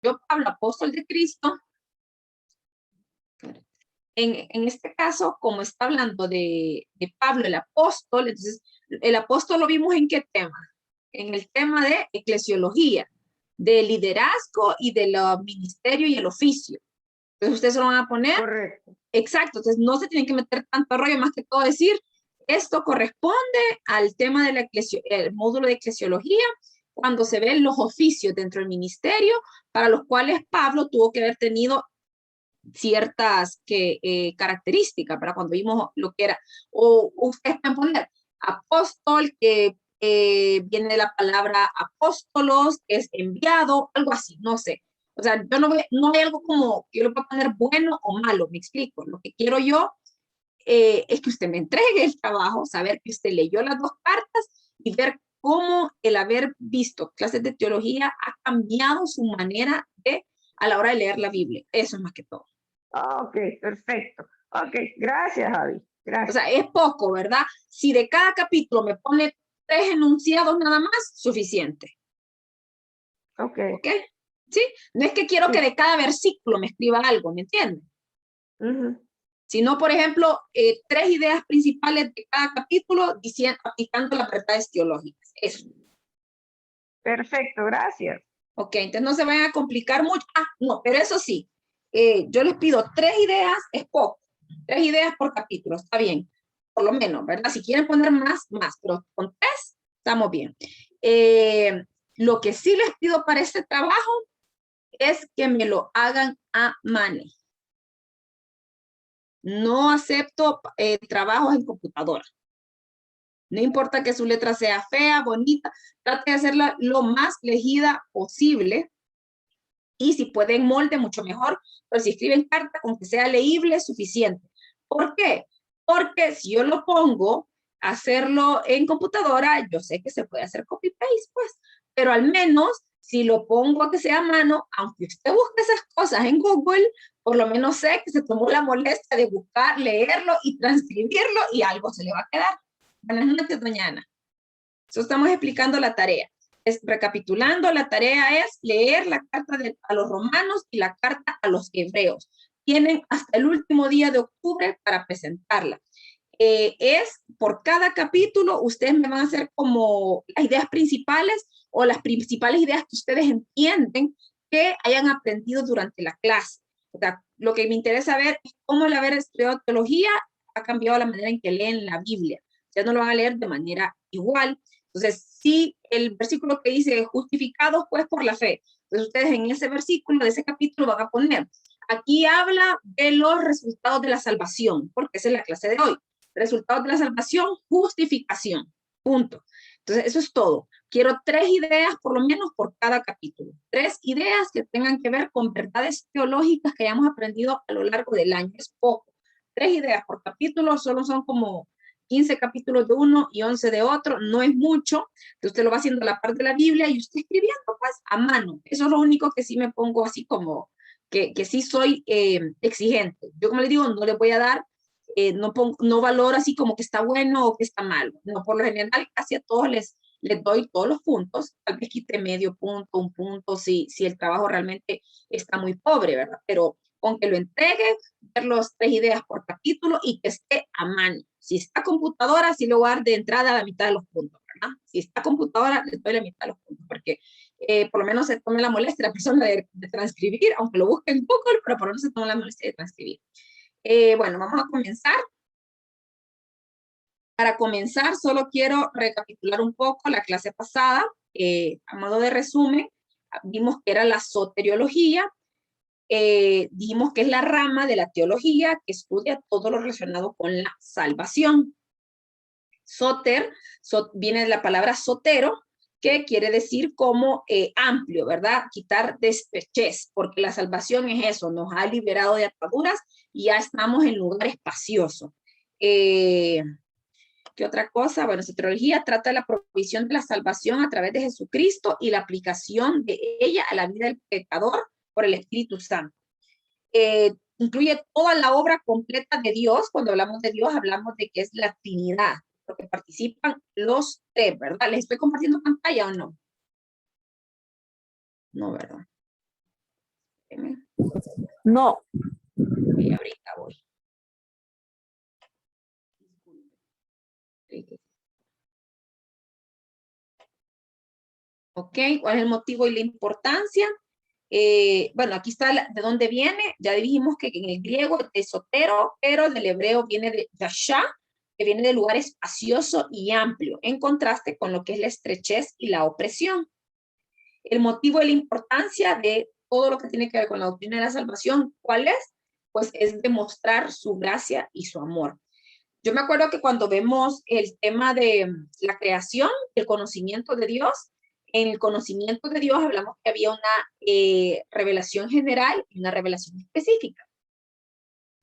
yo, Pablo, apóstol de Cristo, en este caso, como está hablando de Pablo, el apóstol, entonces, el apóstol lo vimos en qué tema? En el tema de eclesiología, de liderazgo y del ministerio y el oficio. Entonces, ustedes se lo van a poner. Correcto. Exacto, entonces no se tienen que meter tanto rollo, más que todo decir, esto corresponde al tema del módulo de eclesiología, cuando se ven los oficios dentro del ministerio, para los cuales Pablo tuvo que haber tenido ciertas características, para cuando vimos lo que era, o ustedes pueden poner apóstol, que viene de la palabra apóstolos, que es enviado, algo así, no sé. O sea, yo no hay algo como que yo lo pueda poner bueno o malo, me explico. Lo que quiero yo es que usted me entregue el trabajo, saber que usted leyó las dos cartas y ver cómo el haber visto clases de teología ha cambiado su manera a la hora de leer la Biblia. Eso es más que todo. Ok, perfecto. Ok, gracias, Javi. Gracias. O sea, es poco, ¿verdad? Si de cada capítulo me pone 3 enunciados nada más, suficiente. Ok. ¿Ok? ¿Sí? No es que quiero que de cada versículo me escriba algo, ¿me entiendes? Sino, por ejemplo, 3 ideas principales de cada capítulo aplicando las verdades teológicas. Eso. Perfecto, gracias. Ok, entonces no se vayan a complicar mucho. No, pero eso sí, yo les pido 3 ideas, es poco. 3 ideas por capítulo, está bien. Por lo menos, ¿verdad? Si quieren poner más, pero con 3 estamos bien. Lo que sí les pido para este trabajo es que me lo hagan a mano. No acepto trabajos en computadora. No importa que su letra sea fea, bonita, trate de hacerla lo más legida posible. Y si pueden molde, mucho mejor. Pero si escriben carta, con que sea leíble, es suficiente. ¿Por qué? Porque si yo lo pongo a hacerlo en computadora, yo sé que se puede hacer copy-paste, pues. Pero al menos, si lo pongo a que sea a mano, aunque usted busque esas cosas en Google, por lo menos sé que se tomó la molestia de buscar, leerlo y transcribirlo y algo se le va a quedar. Buenas noches, doña Ana. Eso estamos explicando la tarea. Recapitulando, la tarea es leer la carta a los romanos y la carta a los hebreos. Tienen hasta el último día de octubre para presentarla. Es por cada capítulo, ustedes me van a hacer como las ideas principales o las principales ideas que ustedes entienden que hayan aprendido durante la clase. O sea, lo que me interesa ver es cómo el haber estudiado teología ha cambiado la manera en que leen la Biblia. Ya no lo van a leer de manera igual. Entonces, si el versículo que dice justificados pues por la fe, entonces ustedes en ese versículo de ese capítulo van a poner, aquí habla de los resultados de la salvación, porque esa es la clase de hoy. Resultados de la salvación, justificación, punto. Entonces, eso es todo. Quiero 3 ideas, por lo menos, por cada capítulo. 3 ideas que tengan que ver con verdades teológicas que hayamos aprendido a lo largo del año. Es poco. 3 ideas por capítulo, solo son como 15 capítulos de uno y 11 de otro, no es mucho. Entonces usted lo va haciendo a la par de la Biblia y usted escribiendo, pues, a mano. Eso es lo único que sí me pongo así como, que sí soy exigente. Yo, como le digo, no le voy a dar no valoro así como que está bueno o que está malo. No, por lo general, casi a todos les doy todos los puntos. Tal vez quite medio punto, un punto, si el trabajo realmente está muy pobre, ¿verdad? Pero con que lo entregue, ver las 3 ideas por capítulo y que esté a mano. Si está computadora, sí lo voy a dar de entrada a la mitad de los puntos, ¿verdad? Si está computadora, le doy la mitad de los puntos, porque por lo menos se tome la molestia la persona de transcribir, aunque lo busque en Google, pero por lo menos se tome la molestia de transcribir. Bueno, vamos a comenzar. Para comenzar, solo quiero recapitular un poco la clase pasada. A modo de resumen, vimos que era la soteriología. Dijimos que es la rama de la teología que estudia todo lo relacionado con la salvación. Soter viene de la palabra sotero, que quiere decir como amplio, ¿verdad? Quitar despechez, porque la salvación es eso, nos ha liberado de ataduras y ya estamos en lugar espacioso. ¿Qué otra cosa? Bueno, soteriología trata de la provisión de la salvación a través de Jesucristo y la aplicación de ella a la vida del pecador por el Espíritu Santo. Incluye toda la obra completa de Dios. Cuando hablamos de Dios, hablamos de que es la Trinidad, porque participan los 3, ¿verdad? ¿Les estoy compartiendo pantalla o no? No, ¿verdad? No. Y ahorita voy. Ok, ¿cuál es el motivo y la importancia? Bueno, aquí está de dónde viene. Ya dijimos que en el griego es esotero, pero del hebreo viene de yashá, que viene de lugar espacioso y amplio, en contraste con lo que es la estrechez y la opresión. El motivo y la importancia de todo lo que tiene que ver con la doctrina de la salvación, ¿cuál es? Pues es demostrar su gracia y su amor. Yo me acuerdo que cuando vemos el tema de la creación, el conocimiento de Dios, en el conocimiento de Dios hablamos que había una revelación general y una revelación específica.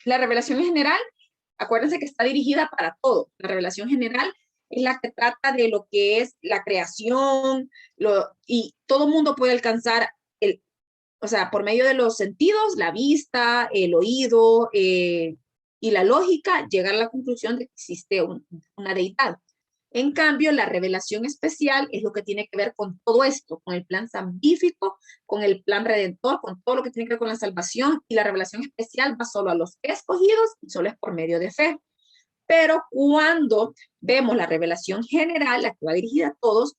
La revelación general, acuérdense que está dirigida para todo. La revelación general es la que trata de lo que es la creación, y todo mundo puede alcanzar o sea, por medio de los sentidos, la vista, el oído y la lógica, llegar a la conclusión de que existe una deidad. En cambio, la revelación especial es lo que tiene que ver con todo esto, con el plan salvífico, con el plan redentor, con todo lo que tiene que ver con la salvación, y la revelación especial va solo a los escogidos y solo es por medio de fe. Pero cuando vemos la revelación general, la que va dirigida a todos,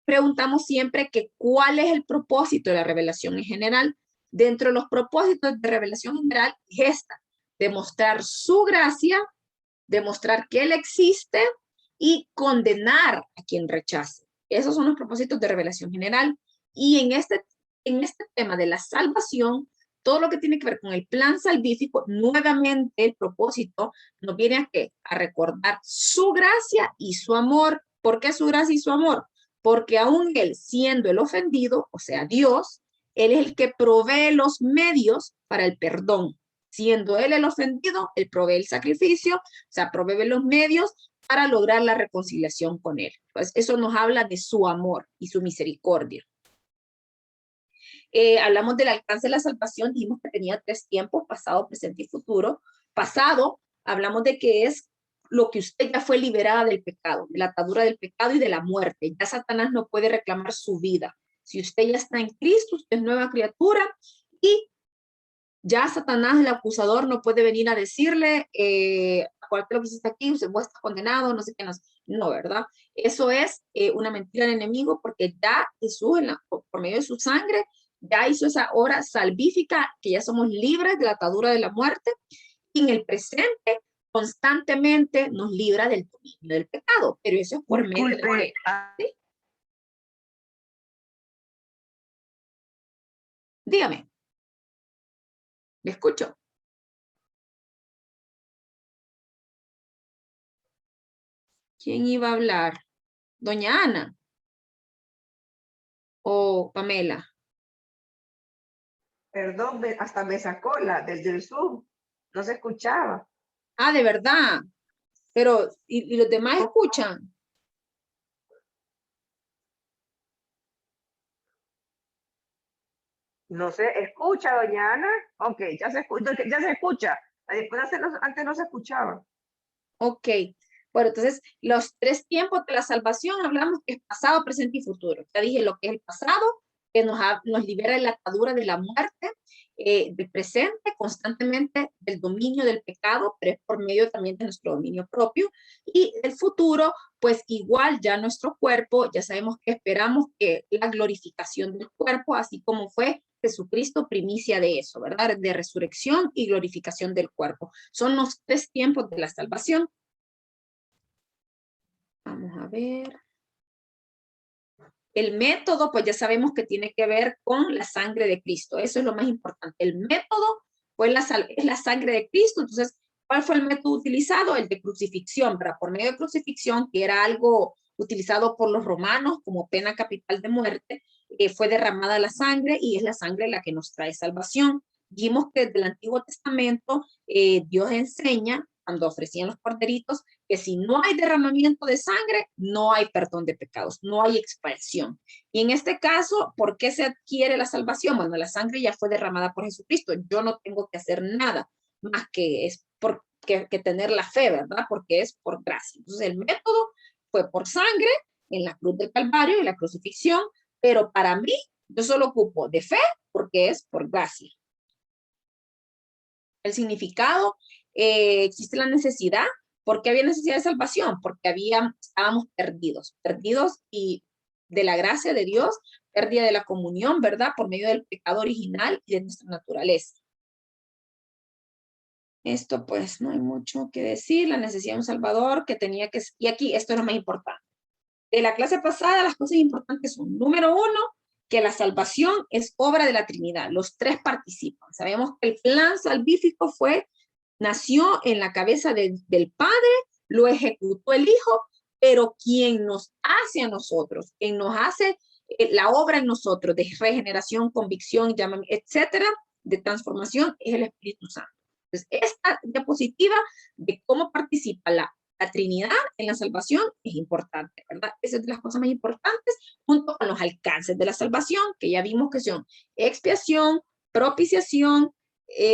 preguntamos siempre que cuál es el propósito de la revelación en general. Dentro de los propósitos de revelación general es esta: demostrar su gracia, demostrar que Él existe y condenar a quien rechace. Esos son los propósitos de revelación general. Y en este tema de la salvación, todo lo que tiene que ver con el plan salvífico, nuevamente el propósito nos viene a ¿qué? A recordar su gracia y su amor. ¿Por qué su gracia y su amor? Porque aún Él, siendo el ofendido, o sea, Dios, Él es el que provee los medios para el perdón. Siendo Él el ofendido, Él provee el sacrificio, o sea, provee los medios para lograr la reconciliación con Él. Pues eso nos habla de su amor y su misericordia. Hablamos del alcance de la salvación, dijimos que tenía 3 tiempos: pasado, presente y futuro. Pasado, hablamos de que es lo que usted ya fue liberada del pecado, de la atadura del pecado y de la muerte. Ya Satanás no puede reclamar su vida. Si usted ya está en Cristo, usted es nueva criatura, y ya Satanás, el acusador, no puede venir a decirle, acuérdate lo que hiciste aquí, usted está condenado, no sé qué, no, ¿verdad? Eso es una mentira del enemigo, porque ya Jesús, por medio de su sangre, ya hizo esa obra salvífica, que ya somos libres de la atadura de la muerte, y en el presente constantemente nos libra del dominio del pecado, pero eso es por medio de la fe. ¿Sí? Dígame, le escucho. ¿Quién iba a hablar? ¿Doña Ana o Pamela? Perdón, hasta me sacó desde el Zoom. No se escuchaba. Ah, de verdad. Pero, ¿y los demás escuchan? No se escucha, doña Ana. Ok, ya se escucha. Ya se escucha. Después antes no se escuchaba. Ok. Bueno, entonces, los 3 tiempos de la salvación hablamos que es pasado, presente y futuro. Ya dije lo que es el pasado, que nos libera de la atadura de la muerte, del presente, constantemente del dominio del pecado, pero es por medio también de nuestro dominio propio. Y el futuro, pues igual ya nuestro cuerpo, ya sabemos que esperamos que la glorificación del cuerpo, así como fue Jesucristo primicia de eso, ¿verdad? De resurrección y glorificación del cuerpo. Son los 3 tiempos de la salvación. Vamos a ver. El método, pues ya sabemos que tiene que ver con la sangre de Cristo. Eso es lo más importante. El método pues es la sangre de Cristo. Entonces, ¿cuál fue el método utilizado? El de crucifixión, ¿verdad? Por medio de crucifixión, que era algo utilizado por los romanos como pena capital de muerte, fue derramada la sangre, y es la sangre la que nos trae salvación. Vimos que desde el Antiguo Testamento Dios enseña, cuando ofrecían los corderitos, que si no hay derramamiento de sangre, no hay perdón de pecados, no hay expiación. Y en este caso, ¿por qué se adquiere la salvación? Bueno, la sangre ya fue derramada por Jesucristo. Yo no tengo que hacer nada más que que tener la fe, ¿verdad? Porque es por gracia. Entonces, el método fue por sangre en la cruz del Calvario y la crucifixión, pero para mí, yo solo ocupo de fe porque es por gracia. El significado, existe la necesidad. ¿Por qué había necesidad de salvación? Porque estábamos perdidos y de la gracia de Dios, pérdida de la comunión, ¿verdad? Por medio del pecado original y de nuestra naturaleza. Esto pues no hay mucho que decir, la necesidad de un Salvador que tenía que, y aquí esto es lo más importante. De la clase pasada las cosas importantes son, número 1, que la salvación es obra de la Trinidad, los tres participan. Sabemos que el plan salvífico nació en la cabeza del Padre, lo ejecutó el Hijo, pero quien nos hace a nosotros, quien nos hace la obra en nosotros de regeneración, convicción, etcétera, de transformación, es el Espíritu Santo. Entonces, esta diapositiva de cómo participa la Trinidad en la salvación es importante, ¿verdad? Esa es de las cosas más importantes, junto con los alcances de la salvación, que ya vimos que son expiación, propiciación,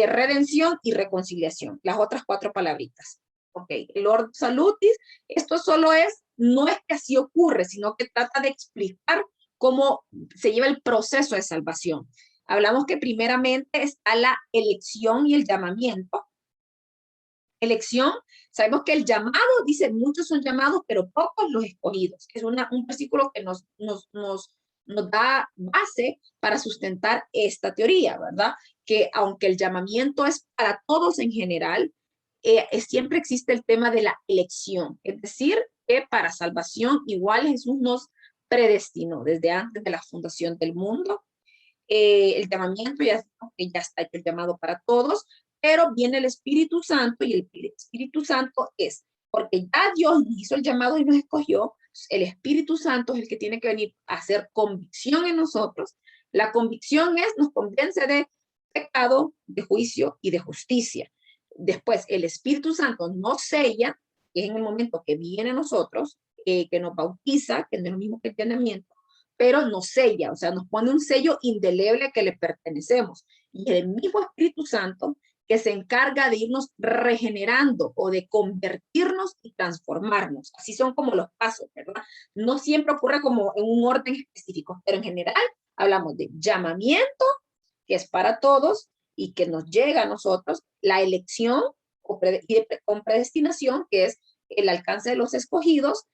redención y reconciliación, las otras 4 palabritas. Ok, el Lord Salutis, esto solo no es que así ocurre, sino que trata de explicar cómo se lleva el proceso de salvación. Hablamos que primeramente está la elección y el llamamiento. Elección, sabemos que el llamado, dice, muchos son llamados, pero pocos los escogidos. Es un versículo que nos da base para sustentar esta teoría, ¿verdad? Que aunque el llamamiento es para todos en general, siempre existe el tema de la elección. Es decir, que para salvación igual Jesús nos predestinó desde antes de la fundación del mundo. El llamamiento ya está hecho el llamado para todos, pero viene el Espíritu Santo y el Espíritu Santo es, porque ya Dios hizo el llamado y nos escogió, el Espíritu Santo es el que tiene que venir a hacer convicción en nosotros. La convicción nos convence de pecado, de juicio y de justicia. Después, el Espíritu Santo nos sella, que es en el momento que viene a nosotros, que nos bautiza, que no es lo mismo que el llenamiento, pero nos sella, o sea, nos pone un sello indeleble que le pertenecemos. Y el mismo Espíritu Santo que se encarga de irnos regenerando o de convertirnos y transformarnos. Así son como los pasos, ¿verdad? No siempre ocurre como en un orden específico, pero en general hablamos de llamamiento, que es para todos y que nos llega a nosotros, la elección con predestinación, que es el alcance de los escogidos,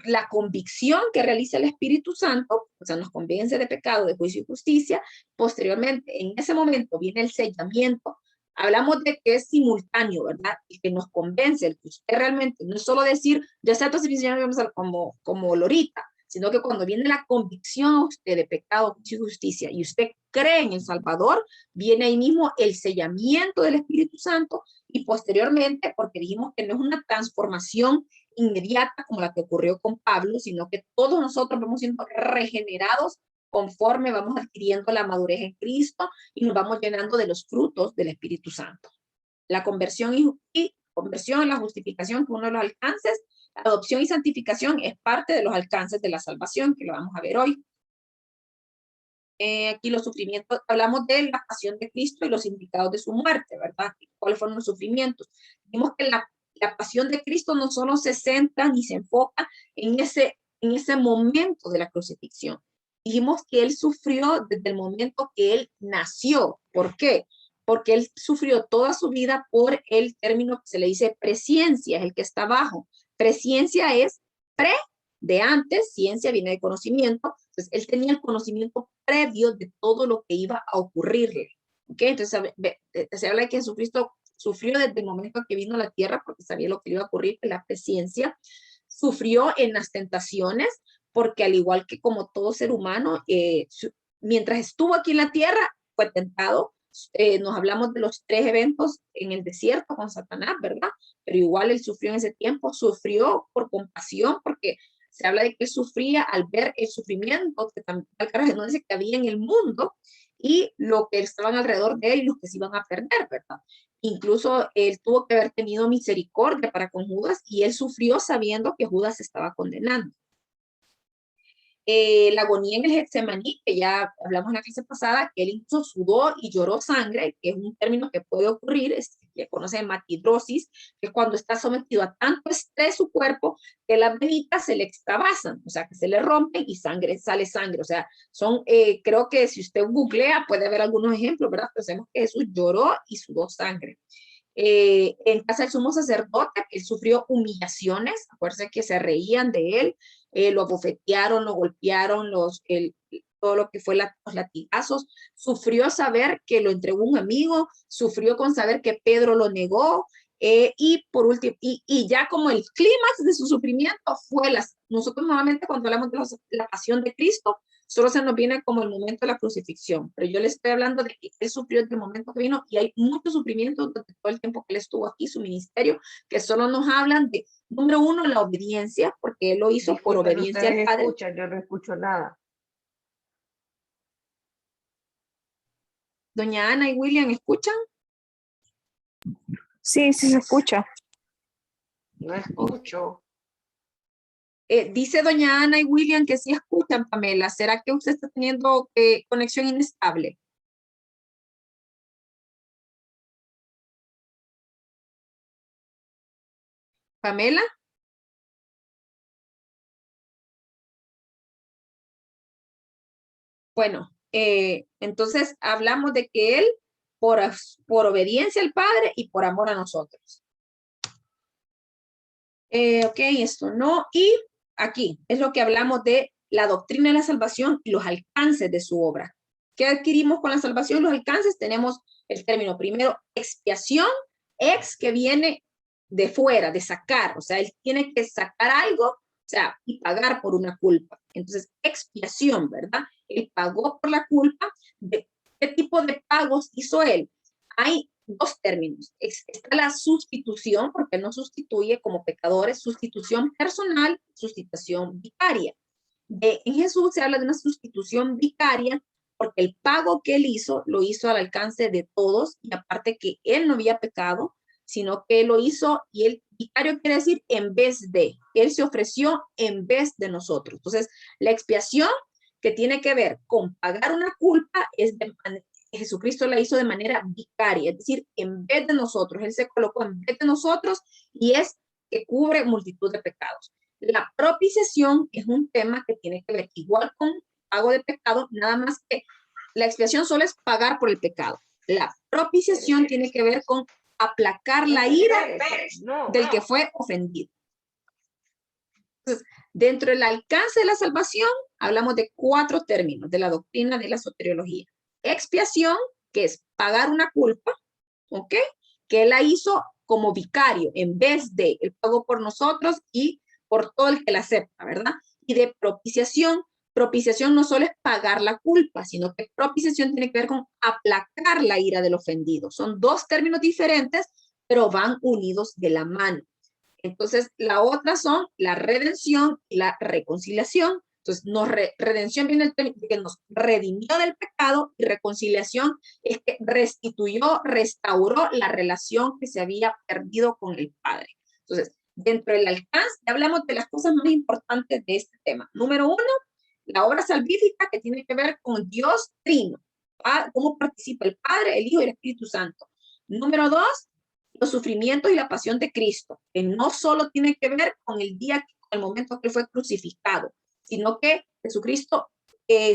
la convicción que realiza el Espíritu Santo, o sea, nos convence de pecado, de juicio y justicia. Posteriormente, en ese momento viene el sellamiento. Hablamos de que es simultáneo, ¿verdad? Y que nos convence, el que usted realmente, no es solo decir, yo acepto ese Señor como Lorita, sino que cuando viene la convicción a usted de pecado, juicio y justicia, y usted cree en el Salvador, viene ahí mismo el sellamiento del Espíritu Santo, y posteriormente, porque dijimos que no es una transformación inmediata como la que ocurrió con Pablo, sino que todos nosotros vamos siendo regenerados conforme vamos adquiriendo la madurez en Cristo y nos vamos llenando de los frutos del Espíritu Santo. La conversión y la justificación, que uno de los alcances, la adopción y santificación es parte de los alcances de la salvación, que lo vamos a ver hoy. Aquí los sufrimientos, hablamos de la pasión de Cristo y los significados de su muerte, ¿verdad? ¿Cuáles fueron los sufrimientos? Vimos que la pasión de Cristo no solo se centra ni se enfoca en ese momento de la crucifixión. Dijimos que él sufrió desde el momento que él nació. ¿Por qué? Porque él sufrió toda su vida por el término que se le dice presciencia, es el que está abajo. Presciencia es de antes, ciencia viene de conocimiento, entonces él tenía el conocimiento previo de todo lo que iba a ocurrirle. ¿Okay? Entonces se habla de que Jesucristo sufrió desde el momento que vino a la tierra porque sabía lo que iba a ocurrir, en la presciencia. Sufrió en las tentaciones porque al igual que como todo ser humano, mientras estuvo aquí en la tierra, fue tentado. Nos hablamos de los 3 eventos en el desierto con Satanás, ¿verdad? Pero igual él sufrió en ese tiempo, sufrió por compasión, porque se habla de que él sufría al ver el sufrimiento que también no dice que había en el mundo y lo que estaban alrededor de él y los que se iban a perder, ¿verdad? Incluso él tuvo que haber tenido misericordia para con Judas y él sufrió sabiendo que Judas estaba condenando. la agonía en el Getsemaní, que ya hablamos en la clase pasada, que él incluso sudó y lloró sangre, que es un término que puede ocurrir, que conoce matidrosis, que es cuando está sometido a tanto estrés su cuerpo que las venitas se le extravasan, o sea, que se le rompen y sale sangre. O sea, son, creo que si usted googlea puede ver algunos ejemplos, ¿verdad? Pensemos que Jesús lloró y sudó sangre. En casa del sumo sacerdote, él sufrió humillaciones, acuérdense que se reían de él, lo abofetearon, lo golpearon, todo lo que fue los latigazos, sufrió saber que lo entregó un amigo, sufrió con saber que Pedro lo negó, y por último, y ya como el clímax de su sufrimiento fue nosotros normalmente cuando hablamos de la pasión de Cristo, solo se nos viene como el momento de la crucifixión, pero yo le estoy hablando de que él sufrió desde el momento que vino y hay muchos sufrimientos durante todo el tiempo que él estuvo aquí, su ministerio, que solo nos hablan de, número uno, la obediencia, porque él lo hizo por obediencia al Padre. Escuchan, yo no escucho nada. Doña Ana y William, ¿escuchan? Sí, sí se escucha. No escucho. Dice doña Ana y William que sí escuchan, Pamela. ¿Será que usted está teniendo conexión inestable? Pamela. Bueno, entonces hablamos de que él, por obediencia al Padre y por amor a nosotros. Ok, esto no. Y aquí es lo que hablamos de la doctrina de la salvación y los alcances de su obra. ¿Qué adquirimos con la salvación y los alcances? Tenemos el término primero, expiación, ex, que viene de fuera, de sacar, o sea, él tiene que sacar algo, o sea, y pagar por una culpa. Entonces, expiación, ¿verdad? Él pagó por la culpa. ¿De qué tipo de pagos hizo él? Hay dos términos. Está la sustitución, porque no sustituye como pecadores, sustitución personal, sustitución vicaria. En Jesús se habla de una sustitución vicaria porque el pago que él hizo, lo hizo al alcance de todos, y aparte que él no había pecado, sino que él lo hizo, y el vicario quiere decir en vez de, él se ofreció en vez de nosotros. Entonces, la expiación que tiene que ver con pagar una culpa es Jesucristo la hizo de manera vicaria, es decir, en vez de nosotros, él se colocó en vez de nosotros y es que cubre multitud de pecados. La propiciación es un tema que tiene que ver igual con pago de pecado, nada más que la expiación solo es pagar por el pecado. La propiciación tiene que ver con aplacar la ira del que fue ofendido. Entonces, dentro del alcance de la salvación, hablamos de 4 términos de la doctrina de la soteriología. Expiación, que es pagar una culpa, ¿ok? Que él la hizo como vicario, en vez de, él pagó por nosotros y por todo el que la acepta, ¿verdad? Y de propiciación no solo es pagar la culpa, sino que propiciación tiene que ver con aplacar la ira del ofendido. Son 2 términos diferentes, pero van unidos de la mano. Entonces, la otra son la redención y la reconciliación. Entonces, redención viene el término que nos redimió del pecado, y reconciliación es que restituyó, restauró la relación que se había perdido con el Padre. Entonces, dentro del alcance, hablamos de las cosas más importantes de este tema. Número 1, la obra salvífica, que tiene que ver con Dios Trino, cómo participa el Padre, el Hijo y el Espíritu Santo. Número 2, los sufrimientos y la pasión de Cristo, que no solo tiene que ver con el día, con el momento que fue crucificado, sino que Jesucristo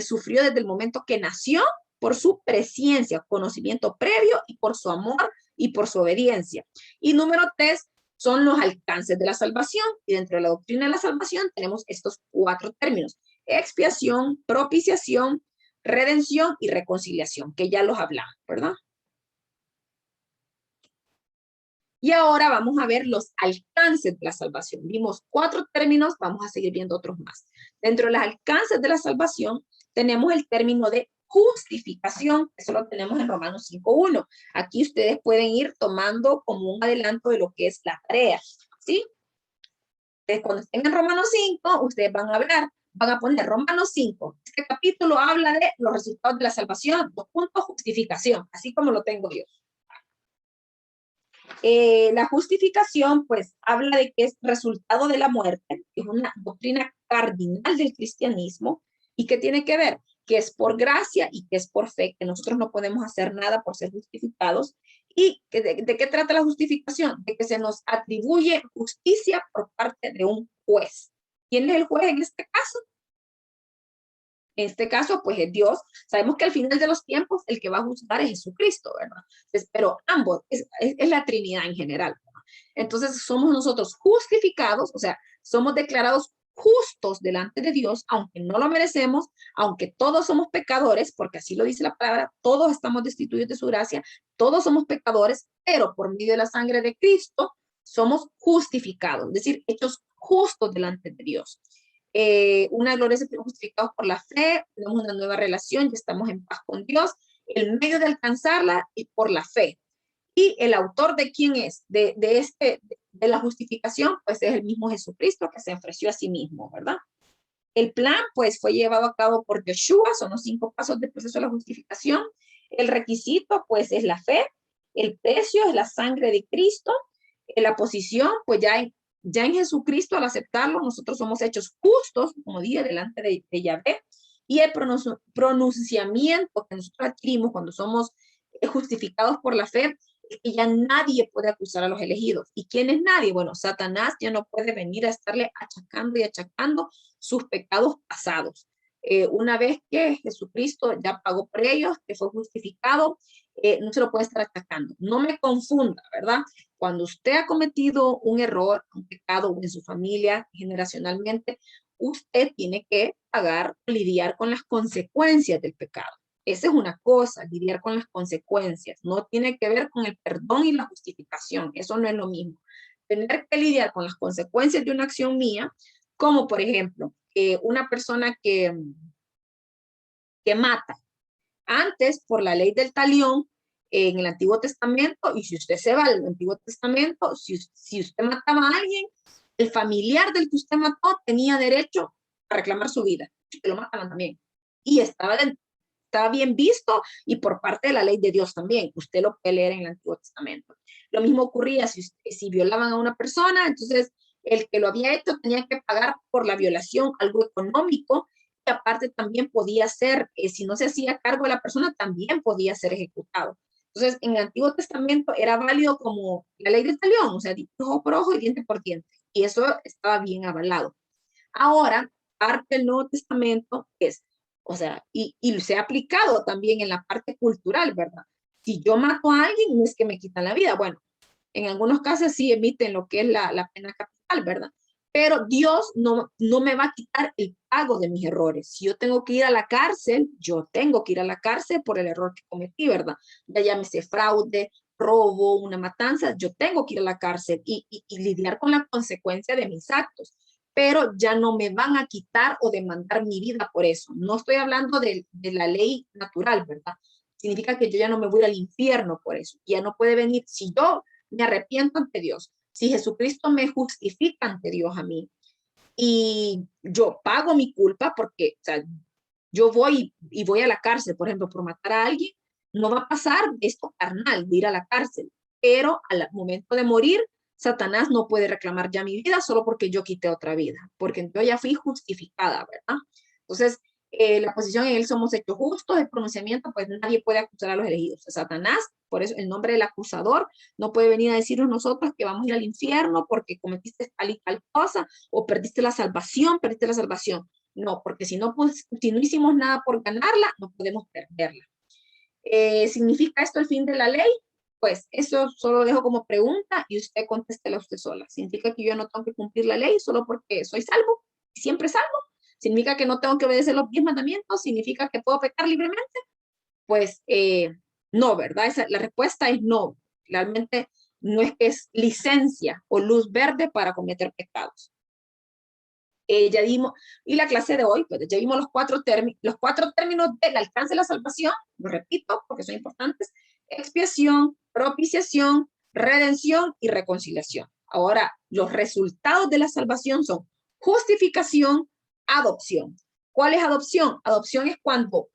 sufrió desde el momento que nació por su presencia, conocimiento previo, y por su amor y por su obediencia. Y número 3 son los alcances de la salvación, y dentro de la doctrina de la salvación tenemos estos 4 términos: expiación, propiciación, redención y reconciliación, que ya los hablamos, ¿verdad? Y ahora vamos a ver los alcances de la salvación. Vimos 4 términos, vamos a seguir viendo otros más. Dentro de los alcances de la salvación tenemos el término de justificación, eso lo tenemos en Romanos 5:1. Aquí ustedes pueden ir tomando como un adelanto de lo que es la tarea, ¿sí? Entonces, cuando estén en Romanos 5, ustedes van a poner Romanos 5. Este capítulo habla de los resultados de la salvación, 2 puntos, justificación, así como lo tengo yo. La justificación, pues, habla de que es resultado de la muerte, que es una doctrina cardinal del cristianismo, y que tiene que ver que es por gracia y que es por fe, que nosotros no podemos hacer nada por ser justificados. ¿Y que de qué trata la justificación? De que se nos atribuye justicia por parte de un juez. ¿Quién es el juez en este caso? En este caso, pues es Dios. Sabemos que al final de los tiempos el que va a juzgar es Jesucristo, ¿verdad? Entonces, pero ambos, es la Trinidad en general, ¿verdad? Entonces somos nosotros justificados, o sea, somos declarados justos delante de Dios, aunque no lo merecemos, aunque todos somos pecadores, porque así lo dice la palabra, todos estamos destituidos de su gracia, todos somos pecadores, pero por medio de la sangre de Cristo somos justificados, es decir, hechos justos delante de Dios. Una gloria es justificados por la fe, tenemos una nueva relación, ya estamos en paz con Dios, el medio de alcanzarla y por la fe. Y el autor de quién es, de la justificación, pues es el mismo Jesucristo que se ofreció a sí mismo, ¿verdad? El plan, pues, fue llevado a cabo por Yeshua, son los 5 pasos del proceso de la justificación. El requisito, pues, es la fe. El precio es la sangre de Cristo. La posición, pues, ya en Jesucristo, al aceptarlo, nosotros somos hechos justos, como dije, delante de Yahvé. Y el pronunciamiento que nosotros adquirimos cuando somos justificados por la fe, es que ya nadie puede acusar a los elegidos. ¿Y quién es nadie? Bueno, Satanás ya no puede venir a estarle achacando y achacando sus pecados pasados. Una vez que Jesucristo ya pagó por ellos, que fue justificado, no se lo puede estar atacando. No me confunda, ¿verdad? Cuando usted ha cometido un error, un pecado en su familia, generacionalmente, usted tiene que pagar, lidiar con las consecuencias del pecado. Esa es una cosa, lidiar con las consecuencias. No tiene que ver con el perdón y la justificación. Eso no es lo mismo. Tener que lidiar con las consecuencias de una acción mía, como por ejemplo, una persona que mata. Antes, por la ley del talión, en el Antiguo Testamento, y si usted se va al Antiguo Testamento, si usted mataba a alguien, el familiar del que usted mató tenía derecho a reclamar su vida. Que lo mataban también. Y estaba bien visto y por parte de la ley de Dios también. Usted lo puede leer en el Antiguo Testamento. Lo mismo ocurría si violaban a una persona, entonces el que lo había hecho tenía que pagar por la violación algo económico y aparte también podía ser, si no se hacía cargo de la persona, también podía ser ejecutado. Entonces, en el Antiguo Testamento era válido como la ley del talión, o sea, ojo por ojo y diente por diente. Y eso estaba bien avalado. Ahora, parte del Nuevo Testamento es, o sea, y se ha aplicado también en la parte cultural, ¿verdad? Si yo mato a alguien, no es que me quitan la vida. Bueno, en algunos casos sí emiten lo que es la pena capital, ¿verdad? Pero Dios no me va a quitar el pago de mis errores. Si yo tengo que ir a la cárcel, yo tengo que ir a la cárcel por el error que cometí, ¿verdad? Ya llámese fraude, robo, una matanza, yo tengo que ir a la cárcel y lidiar con la consecuencia de mis actos. Pero ya no me van a quitar o demandar mi vida por eso. No estoy hablando de la ley natural, ¿verdad? Significa que yo ya no me voy al infierno por eso. Ya no puede venir, si yo me arrepiento ante Dios, si Jesucristo me justifica ante Dios a mí y yo pago mi culpa porque, o sea, yo voy y voy a la cárcel, por ejemplo, por matar a alguien, no va a pasar esto carnal de ir a la cárcel, pero al momento de morir, Satanás no puede reclamar ya mi vida solo porque yo quité otra vida, porque yo ya fui justificada, ¿verdad? Entonces, la posición en él somos hechos justos, el pronunciamiento, pues nadie puede acusar a los elegidos. Satanás, por eso el nombre del acusador, no puede venir a decirnos nosotros que vamos a ir al infierno porque cometiste tal y tal cosa, o perdiste la salvación, perdiste la salvación. No, porque si no, pues, si no hicimos nada por ganarla, no podemos perderla. ¿Significa esto el fin de la ley? Pues eso solo lo dejo como pregunta y usted contéstela usted sola. ¿Significa que yo no tengo que cumplir la ley solo porque soy salvo y siempre salvo? ¿Significa que no tengo que obedecer los 10 mandamientos? ¿Significa que puedo pecar libremente? Pues no, ¿verdad? La respuesta es no. Realmente no es que es licencia o luz verde para cometer pecados. Ya dimos, y la clase de hoy, pues ya vimos los cuatro términos del alcance de la salvación, lo repito porque son importantes: expiación, propiciación, redención y reconciliación. Ahora, los resultados de la salvación son justificación, adopción. ¿Cuál es adopción? Adopción es cuando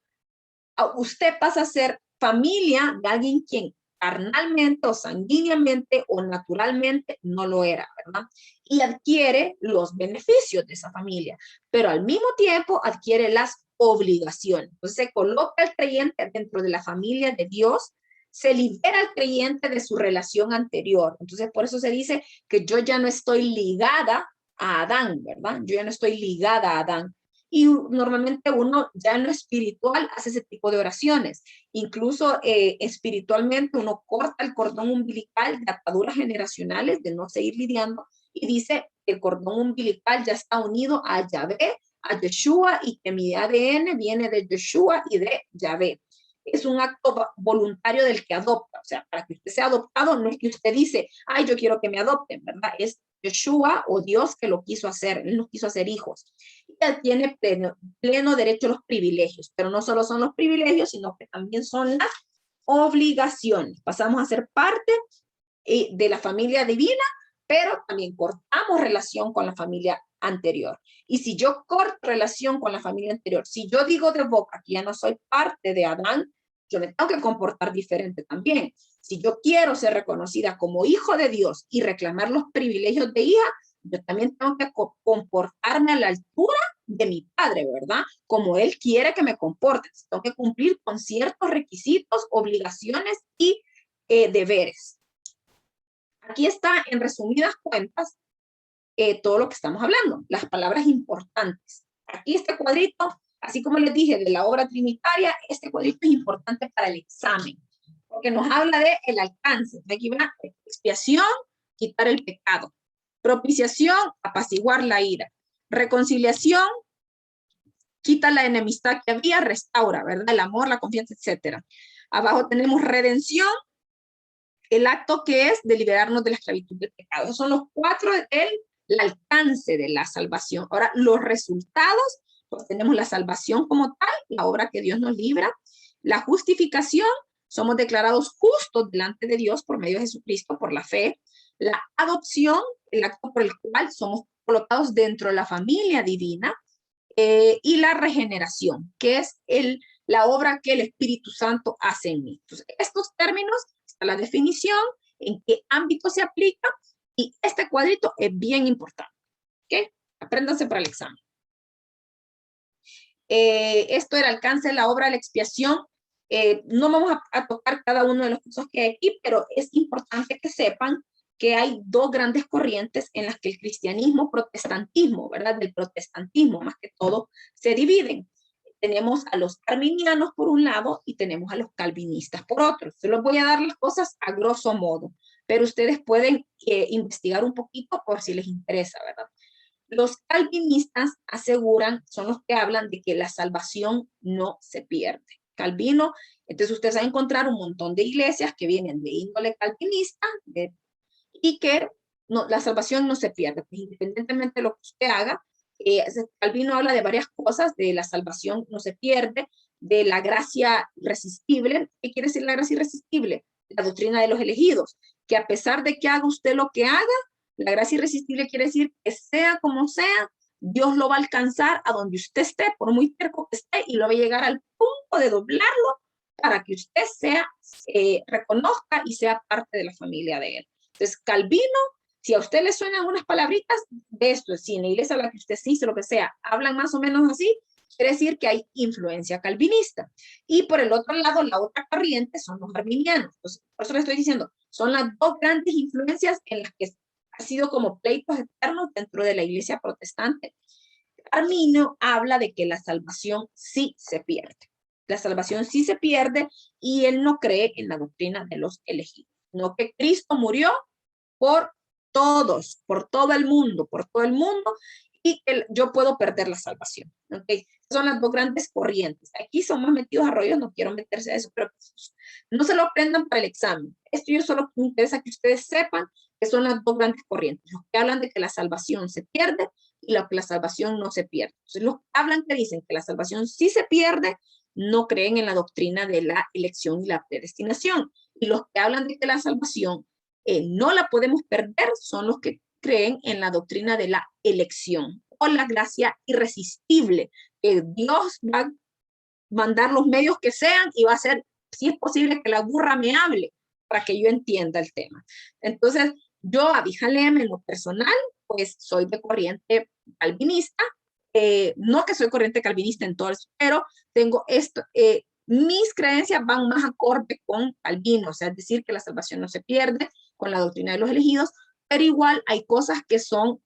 usted pasa a ser familia de alguien quien carnalmente o sanguíneamente o naturalmente no lo era, ¿verdad? Y adquiere los beneficios de esa familia, pero al mismo tiempo adquiere las obligaciones. Entonces se coloca al creyente dentro de la familia de Dios, se libera al creyente de su relación anterior. Entonces por eso se dice que yo ya no estoy ligada a Adán, ¿verdad? Yo ya no estoy ligada a Adán. Y normalmente uno ya en lo espiritual hace ese tipo de oraciones. Incluso espiritualmente uno corta el cordón umbilical de ataduras generacionales, de no seguir lidiando, y dice que el cordón umbilical ya está unido a Yahvé, a Yeshua, y que mi ADN viene de Yeshua y de Yahvé. Es un acto voluntario del que adopta. O sea, para que usted sea adoptado, no es que usted dice, ay, yo quiero que me adopten, ¿verdad? Es Yeshua o Dios que lo quiso hacer, él nos quiso hacer hijos. Y él tiene pleno derecho a los privilegios, pero no solo son los privilegios, sino que también son las obligaciones. Pasamos a ser parte de la familia divina, pero también cortamos relación con la familia anterior. Y si yo corto relación con la familia anterior, si yo digo de boca que ya no soy parte de Adán, yo me tengo que comportar diferente también. Si yo quiero ser reconocida como hijo de Dios y reclamar los privilegios de hija, yo también tengo que comportarme a la altura de mi padre, ¿verdad? Como él quiere que me comporte. Tengo que cumplir con ciertos requisitos, obligaciones y deberes. Aquí está, en resumidas cuentas, todo lo que estamos hablando, las palabras importantes. Aquí este cuadrito, así como les dije de la obra trinitaria, este cuadrito es importante para el examen, porque nos habla de el alcance. Aquí va expiación, quitar el pecado. Propiciación, apaciguar la ira. Reconciliación, quita la enemistad que había, restaura, ¿verdad? El amor, la confianza, etc. Abajo tenemos redención, el acto que es de liberarnos de la esclavitud del pecado. Esos son los cuatro del alcance de la salvación. Ahora, los resultados, pues tenemos la salvación como tal, la obra que Dios nos libra, la justificación, somos declarados justos delante de Dios por medio de Jesucristo, por la fe, la adopción, el acto por el cual somos colocados dentro de la familia divina, y la regeneración, que es la obra que el Espíritu Santo hace en mí. Entonces, estos términos, está la definición, en qué ámbito se aplica, y este cuadrito es bien importante. ¿Ok? Apréndanse para el examen. Esto era el alcance de la obra de la expiación. No vamos a tocar cada uno de los cursos que hay aquí, pero es importante que sepan que hay dos grandes corrientes en las que el cristianismo, protestantismo, ¿verdad? Del protestantismo, más que todo, se dividen. Tenemos a los arminianos por un lado y tenemos a los calvinistas por otro. Se los voy a dar las cosas a grosso modo, pero ustedes pueden investigar un poquito por si les interesa, ¿verdad? Los calvinistas aseguran, son los que hablan de que la salvación no se pierde. Calvino, entonces ustedes van a encontrar un montón de iglesias que vienen de índole calvinista y que no, la salvación no se pierde, pues independientemente de lo que usted haga. Calvino habla de varias cosas, de la salvación no se pierde, de la gracia irresistible. ¿Qué quiere decir la gracia irresistible? La doctrina de los elegidos, que a pesar de que haga usted lo que haga, la gracia irresistible quiere decir que sea como sea, Dios lo va a alcanzar a donde usted esté, por muy terco que esté, y lo va a llegar al punto de doblarlo para que usted reconozca y sea parte de la familia de él. Entonces, Calvino, si a usted le suenan unas palabritas de esto, si en la iglesia a la que usted sí, lo que sea, hablan más o menos así, quiere decir que hay influencia calvinista. Y por el otro lado, la otra corriente son los arminianos. Entonces, por eso le estoy diciendo, son las dos grandes influencias en las que ha sido como pleitos eternos dentro de la iglesia protestante. Arminio habla de que la salvación sí se pierde. La salvación sí se pierde y él no cree en la doctrina de los elegidos, no que Cristo murió por todos, por todo el mundo, y que yo puedo perder la salvación. ¿Okay? Son las dos grandes corrientes. Aquí somos metidos a rollos, no quiero meterse a eso, pero no se lo aprendan para el examen. Esto yo solo me interesa que ustedes sepan que son las dos grandes corrientes, los que hablan de que la salvación se pierde y los que la salvación no se pierde. Entonces, los que hablan que dicen que la salvación sí se pierde, no creen en la doctrina de la elección y la predestinación. Y los que hablan de que la salvación no la podemos perder son los que creen en la doctrina de la elección o la gracia irresistible, que Dios va a mandar los medios que sean y va a hacer, si es posible, que la burra me hable, para que yo entienda el tema. Entonces, yo, Abija Lem, en lo personal, pues soy de corriente calvinista. No que soy corriente calvinista en todo eso, pero tengo esto, mis creencias van más acorde con Calvino, o sea, es decir, que la salvación no se pierde con la doctrina de los elegidos, pero igual hay cosas que son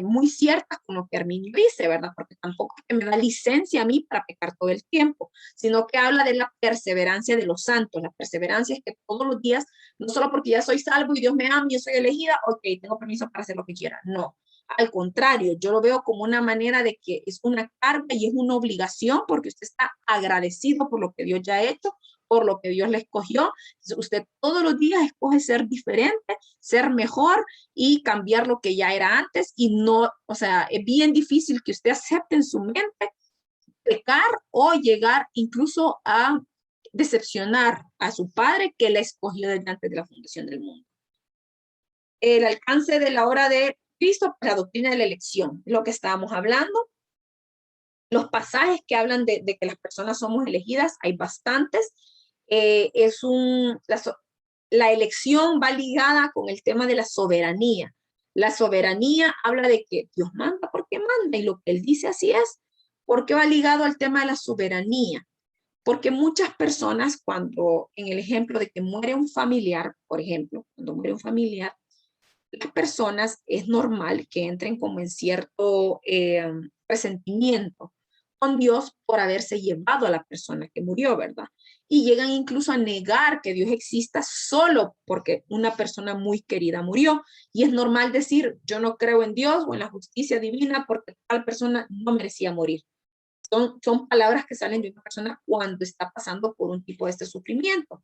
muy ciertas con lo que Arminio dice, ¿verdad? Porque tampoco es que me da licencia a mí para pecar todo el tiempo, sino que habla de la perseverancia de los santos. La perseverancia es que todos los días, no solo porque ya soy salvo y Dios me ama y yo soy elegida, ok, tengo permiso para hacer lo que quiera. No, al contrario, yo lo veo como una manera de que es una carga y es una obligación porque usted está agradecido por lo que Dios ya ha hecho, por lo que Dios le escogió. Entonces, usted todos los días escoge ser diferente, ser mejor y cambiar lo que ya era antes y no, o sea, es bien difícil que usted acepte en su mente pecar o llegar incluso a decepcionar a su padre que le escogió desde antes de la fundación del mundo. El alcance de la obra de Cristo, la doctrina de la elección, lo que estábamos hablando. Los pasajes que hablan de que las personas somos elegidas, hay bastantes. La elección va ligada con el tema de la soberanía. La soberanía habla de que Dios manda porque manda y lo que Él dice así es. ¿Por qué va ligado al tema de la soberanía? Porque muchas personas cuando, en el ejemplo de que muere un familiar, por ejemplo, cuando muere un familiar, las personas es normal que entren como en cierto resentimiento con Dios por haberse llevado a la persona que murió, ¿verdad? Y llegan incluso a negar que Dios exista solo porque una persona muy querida murió. Y es normal decir, yo no creo en Dios o en la justicia divina porque tal persona no merecía morir. Son palabras que salen de una persona cuando está pasando por un tipo de este sufrimiento.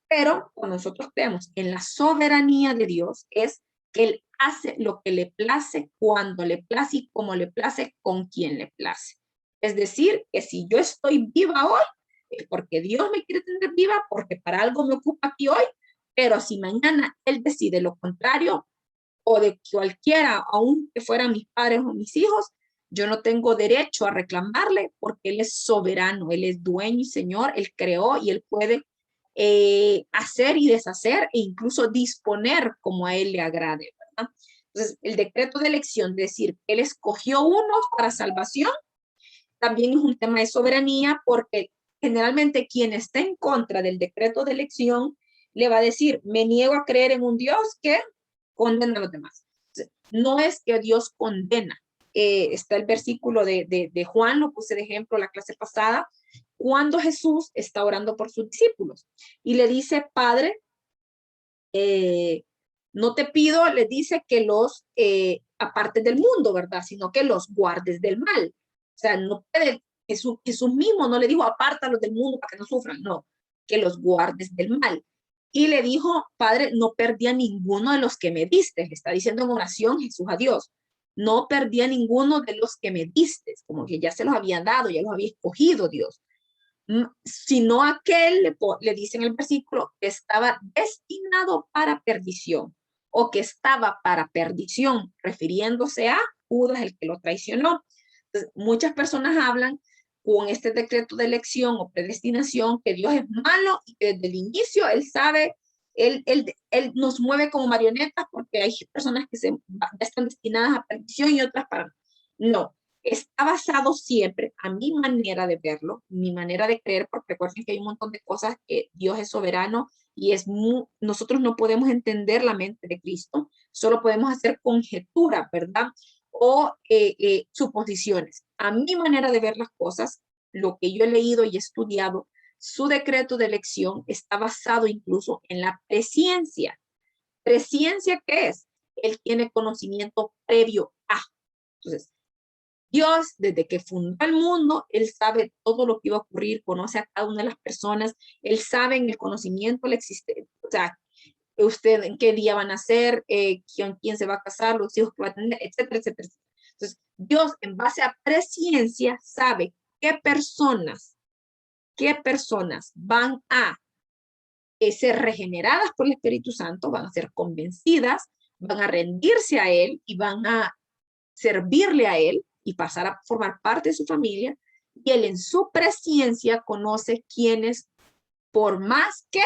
Pero cuando nosotros creemos en la soberanía de Dios, es que Él hace lo que le place, cuando le place y como le place, con quien le place. Es decir, que si yo estoy viva hoy, es porque Dios me quiere tener viva, porque para algo me ocupa aquí hoy, pero si mañana Él decide lo contrario, o de cualquiera, aun que fueran mis padres o mis hijos, yo no tengo derecho a reclamarle porque Él es soberano, Él es dueño y Señor, Él creó y Él puede hacer y deshacer e incluso disponer como a Él le agrade, ¿verdad? Entonces, el decreto de elección, decir que Él escogió unos para salvación, también es un tema de soberanía porque generalmente quien está en contra del decreto de elección le va a decir, me niego a creer en un Dios que condena a los demás. No es que Dios condena. Está el versículo de Juan, lo puse de ejemplo la clase pasada, cuando Jesús está orando por sus discípulos y le dice, Padre, no te pido, le dice que los apartes del mundo, ¿verdad? Sino que los guardes del mal. O sea, no puede, Jesús mismo no le dijo, apártalos del mundo para que no sufran, no, que los guardes del mal. Y le dijo, Padre, no perdí a ninguno de los que me diste. Le está diciendo en oración Jesús a Dios. No perdí a ninguno de los que me diste, como que ya se los había dado, ya los había escogido Dios. Sino aquel, le dice en el versículo, que estaba destinado para perdición o que estaba para perdición, refiriéndose a Judas, el que lo traicionó. Entonces, muchas personas hablan con este decreto de elección o predestinación que Dios es malo y que desde el inicio Él sabe, él nos mueve como marionetas porque hay personas que están destinadas a perdición y otras para... No, está basado siempre a mi manera de verlo, mi manera de creer, porque recuerden que hay un montón de cosas que Dios es soberano y nosotros no podemos entender la mente de Cristo, solo podemos hacer conjeturas, ¿verdad? O suposiciones. A mi manera de ver las cosas, lo que yo he leído y estudiado, su decreto de elección está basado incluso en la presciencia. ¿Presciencia qué es? Él tiene conocimiento previo a. Entonces, Dios, desde que fundó el mundo, Él sabe todo lo que iba a ocurrir, conoce a cada una de las personas, Él sabe en el conocimiento, la existencia, o sea, usted en qué día van a ser, quién se va a casar, los hijos que va a tener, etcétera, etcétera. Entonces, Dios, en base a presciencia, sabe qué personas van a ser regeneradas por el Espíritu Santo, van a ser convencidas, van a rendirse a Él y van a servirle a Él y pasar a formar parte de su familia, y Él en su presciencia conoce quienes, por más que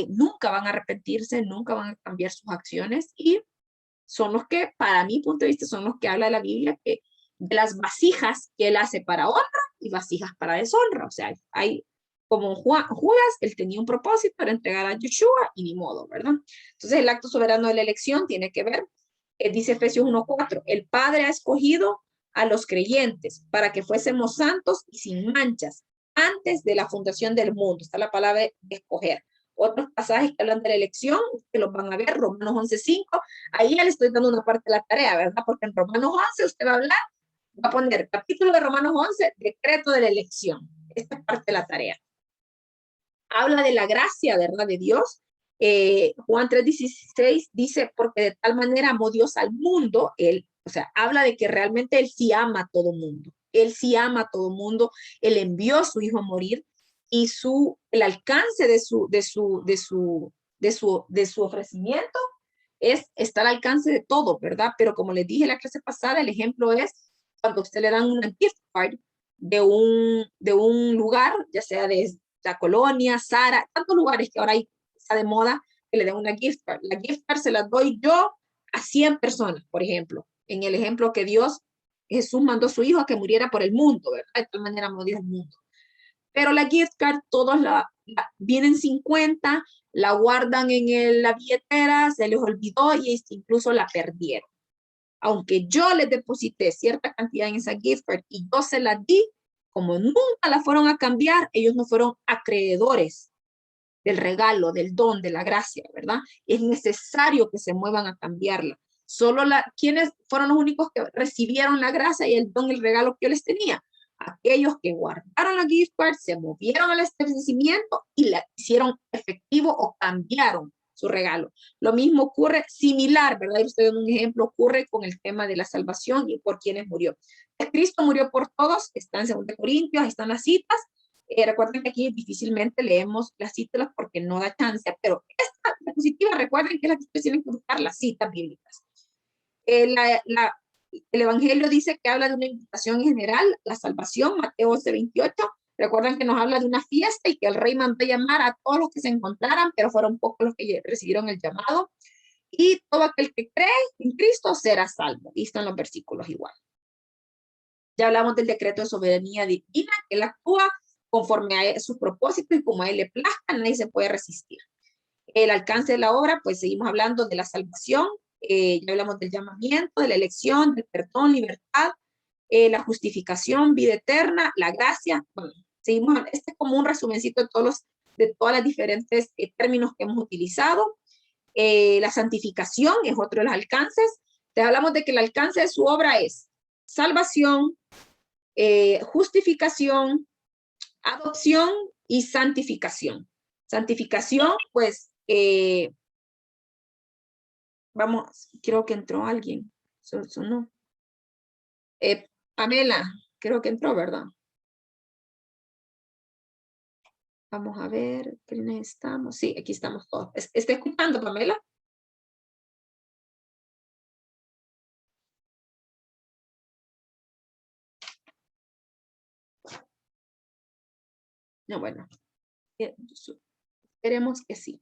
nunca van a arrepentirse, nunca van a cambiar sus acciones y son los que, para mi punto de vista, son los que habla la Biblia que de las vasijas que él hace para honra y vasijas para deshonra. O sea, hay como Judas, él tenía un propósito para entregar a Yeshua y ni modo, ¿verdad? Entonces el acto soberano de la elección tiene que ver, dice Efesios 1:4, el Padre ha escogido a los creyentes para que fuésemos santos y sin manchas antes de la fundación del mundo. Está la palabra de escoger. Otros pasajes que hablan de la elección, que los van a ver, Romanos 11:5, ahí ya le estoy dando una parte de la tarea, ¿verdad? Porque en Romanos 11 usted va a hablar, va a poner capítulo de Romanos 11, decreto de la elección. Esta es parte de la tarea. Habla de la gracia, ¿verdad? De Dios. Juan 3:16 dice, porque de tal manera amó Dios al mundo, él, o sea, habla de que realmente él sí ama a todo mundo. Él sí ama a todo mundo. Él envió a su hijo a morir y el alcance de su ofrecimiento está al alcance de todo, ¿verdad? Pero como les dije en la clase pasada, el ejemplo es cuando usted le dan una gift card de un lugar, ya sea de la colonia, Sara, tantos lugares que ahora está de moda que le den una gift card. La gift card se la doy yo a 100 personas, por ejemplo, en el ejemplo que Jesús mandó a su hijo a que muriera por el mundo, ¿verdad? De tal manera amó Dios el mundo. Pero la gift card, todos vienen 50, la guardan en la billetera, se les olvidó y incluso la perdieron. Aunque yo les deposité cierta cantidad en esa gift card y yo se la di, como nunca la fueron a cambiar, ellos no fueron acreedores del regalo, del don, de la gracia, ¿verdad? Es necesario que se muevan a cambiarla. Solo quienes fueron los únicos que recibieron la gracia y el don, el regalo que yo les tenía. Aquellos que guardaron la gift card, se movieron al establecimiento y la hicieron efectivo o cambiaron su regalo. Lo mismo ocurre, similar, ¿verdad? Y usted un ejemplo, ocurre con el tema de la salvación y por quienes murió. Cristo murió por todos, está en 2 Corintios, están las citas. Recuerden que aquí difícilmente leemos las citas porque no da chance, pero esta diapositiva, recuerden que es la que ustedes tienen que buscar las citas bíblicas. El Evangelio dice que habla de una invitación en general, la salvación, Mateo 11:28. Recuerden que nos habla de una fiesta y que el rey mandó llamar a todos los que se encontraran, pero fueron pocos los que recibieron el llamado. Y todo aquel que cree en Cristo será salvo. Y están los versículos igual. Ya hablamos del decreto de soberanía divina, que él actúa conforme a sus propósitos y como a él le plazca, nadie se puede resistir. El alcance de la obra, pues seguimos hablando de la salvación, ya hablamos del llamamiento, de la elección, del perdón, libertad, la justificación, vida eterna, la gracia. Bueno, seguimos, este es como un resumencito de todas las diferentes términos que hemos utilizado. La santificación es otro de los alcances. Te hablamos de que el alcance de su obra es salvación, justificación, adopción y santificación. Santificación, pues, vamos, creo que entró alguien. No. Pamela, creo que entró, ¿verdad? Vamos a ver, ¿quiénes estamos? Sí, aquí estamos todos. ¿Está escuchando, Pamela? No, bueno. Esperemos que sí.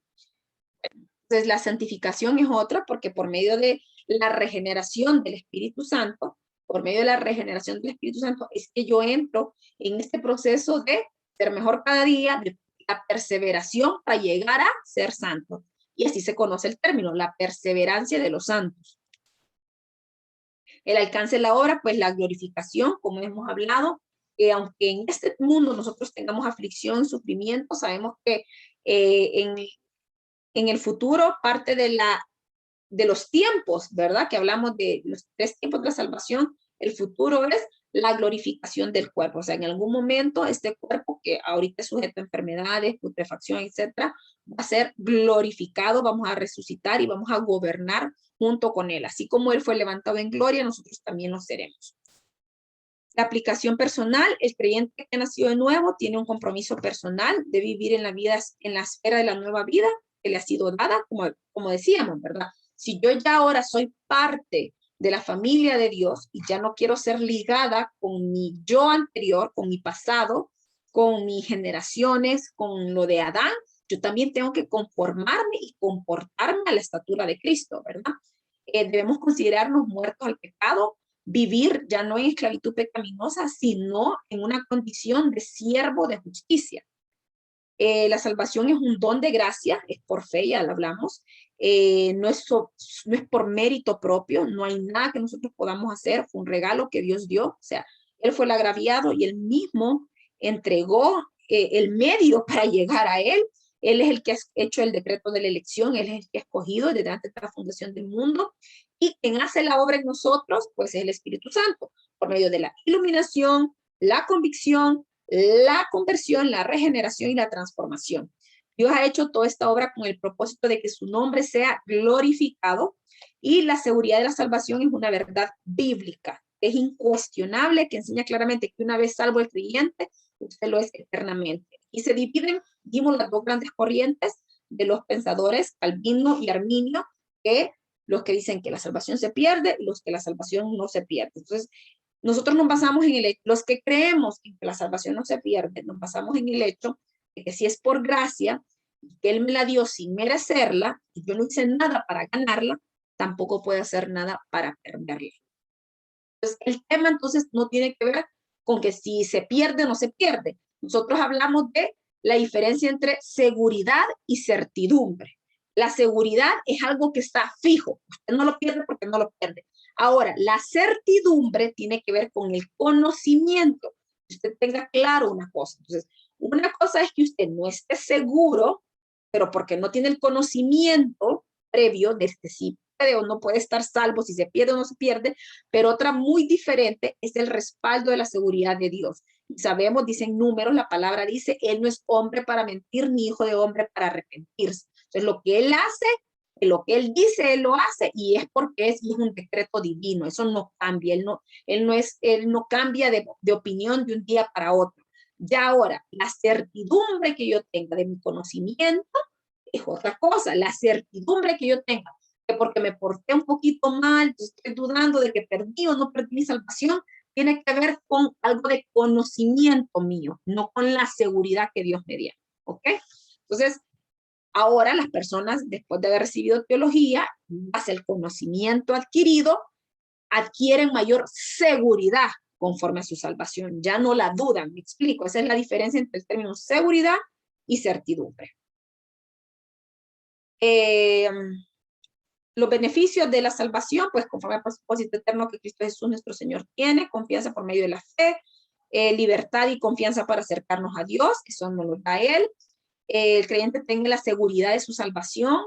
Entonces, la santificación es otra porque por medio de la regeneración del Espíritu Santo, por medio de la regeneración del Espíritu Santo, es que yo entro en este proceso de ser mejor cada día, de la perseveración para llegar a ser santo. Y así se conoce el término, la perseverancia de los santos. El alcance de la obra, pues la glorificación, como hemos hablado, aunque en este mundo nosotros tengamos aflicción, sufrimiento, sabemos que en el futuro parte de los tiempos, ¿verdad? Que hablamos de los 3 tiempos de la salvación, el futuro es la glorificación del cuerpo. O sea, en algún momento este cuerpo que ahorita es sujeto a enfermedades, putrefacción, etcétera, va a ser glorificado, vamos a resucitar y vamos a gobernar junto con él. Así como él fue levantado en gloria, nosotros también lo seremos. La aplicación personal, el creyente que ha nacido de nuevo tiene un compromiso personal de vivir en la vida, en la esfera de la nueva vida que le ha sido dada, como decíamos, ¿verdad? Si yo ya ahora soy parte de la familia de Dios y ya no quiero ser ligada con mi yo anterior, con mi pasado, con mis generaciones, con lo de Adán, yo también tengo que conformarme y comportarme a la estatura de Cristo, ¿verdad? Debemos considerarnos muertos al pecado, vivir ya no en esclavitud pecaminosa, sino en una condición de siervo de justicia. La salvación es un don de gracia, es por fe, ya lo hablamos, no es por mérito propio, no hay nada que nosotros podamos hacer, fue un regalo que Dios dio, o sea, Él fue el agraviado y Él mismo entregó el medio para llegar a Él. Él es el que ha hecho el decreto de la elección, Él es el que ha escogido desde antes de la fundación del mundo, y quien hace la obra en nosotros, pues es el Espíritu Santo, por medio de la iluminación, la convicción, la conversión, la regeneración y la transformación. Dios ha hecho toda esta obra con el propósito de que su nombre sea glorificado, y la seguridad de la salvación es una verdad bíblica. Es incuestionable, que enseña claramente que una vez salvo el creyente, usted lo es eternamente. Y se dividen, dimos las dos grandes corrientes de los pensadores, Calvino y Arminio, que los que dicen que la salvación se pierde y los que la salvación no se pierde. Entonces, nosotros nos basamos en los que creemos en que la salvación no se pierde, nos basamos en el hecho de que si es por gracia, que Él me la dio sin merecerla, y yo no hice nada para ganarla, tampoco puedo hacer nada para perderla. Entonces, el tema entonces no tiene que ver con que si se pierde o no se pierde. Nosotros hablamos de la diferencia entre seguridad y certidumbre. La seguridad es algo que está fijo. Usted no lo pierde porque no lo pierde. Ahora, la certidumbre tiene que ver con el conocimiento. Que usted tenga claro una cosa. Entonces, una cosa es que usted no esté seguro, pero porque no tiene el conocimiento previo de este sí puede o no puede estar salvo, si se pierde o no se pierde, pero otra muy diferente es el respaldo de la seguridad de Dios. Y sabemos, dicen números, la palabra dice, Él no es hombre para mentir, ni hijo de hombre para arrepentirse. Entonces, lo que Él hace, lo que Él dice, Él lo hace, y es porque es un decreto divino, eso no cambia, Él no cambia de opinión de un día para otro. Ya ahora, la certidumbre que yo tenga de mi conocimiento es otra cosa, la certidumbre que yo tenga que porque me porté un poquito mal, estoy dudando de que perdí o no perdí mi salvación, tiene que ver con algo de conocimiento mío, no con la seguridad que Dios me dio. ¿Ok? Entonces, ahora las personas, después de haber recibido teología, base el conocimiento adquirido, adquieren mayor seguridad conforme a su salvación. Ya no la dudan, me explico. Esa es la diferencia entre el término seguridad y certidumbre. Los beneficios de la salvación, pues conforme al propósito eterno que Cristo Jesús nuestro Señor tiene, confianza por medio de la fe, libertad y confianza para acercarnos a Dios, eso nos lo da Él. El creyente tenga la seguridad de su salvación,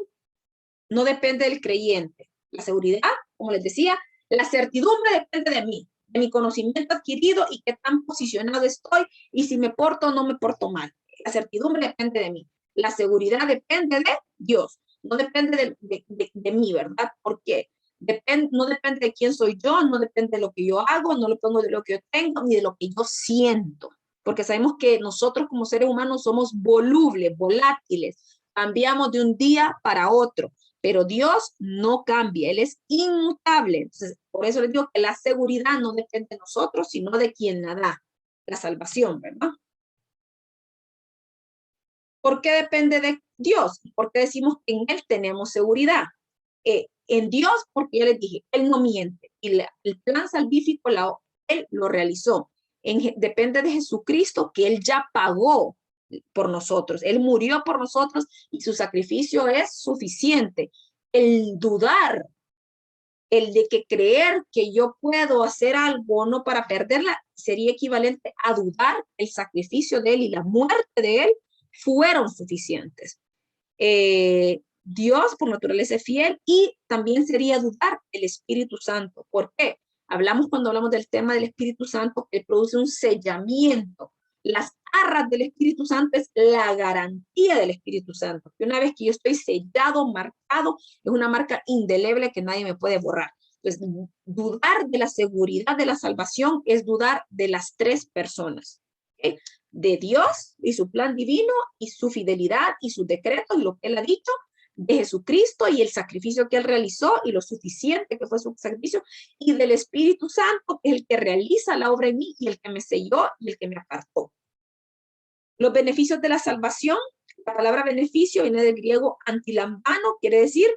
no depende del creyente. La seguridad, como les decía, la certidumbre depende de mí, de mi conocimiento adquirido y qué tan posicionado estoy y si me porto o no me porto mal. La certidumbre depende de mí. La seguridad depende de Dios, no depende de mí, ¿verdad? Porque no depende de quién soy yo, no depende de lo que yo hago, no depende de lo que yo tengo, ni de lo que yo siento. Porque sabemos que nosotros como seres humanos somos volubles, volátiles, cambiamos de un día para otro. Pero Dios no cambia, Él es inmutable. Entonces, por eso les digo que la seguridad no depende de nosotros, sino de quien la da, la salvación, ¿verdad? ¿Por qué depende de Dios? ¿Por qué decimos que en Él tenemos seguridad? En Dios, porque ya les dije, Él no miente. Y el plan salvífico, Él lo realizó. Depende de Jesucristo, que Él ya pagó por nosotros. Él murió por nosotros y su sacrificio es suficiente. El dudar, el de que creer que yo puedo hacer algo no para perderla, sería equivalente a dudar el sacrificio de Él y la muerte de Él fueron suficientes. Dios por naturaleza es fiel y también sería dudar el Espíritu Santo. ¿Por qué? Cuando hablamos del tema del Espíritu Santo, que produce un sellamiento. Las arras del Espíritu Santo es la garantía del Espíritu Santo. Que una vez que yo estoy sellado, marcado, es una marca indeleble que nadie me puede borrar. Entonces, dudar de la seguridad de la salvación es dudar de las tres personas. ¿Okay? De Dios y su plan divino y su fidelidad y sus decretos y lo que Él ha dicho, de Jesucristo y el sacrificio que Él realizó y lo suficiente que fue su sacrificio, y del Espíritu Santo, que es el que realiza la obra en mí y el que me selló y el que me apartó. Los beneficios de la salvación, La palabra beneficio viene del griego antilambano, quiere decir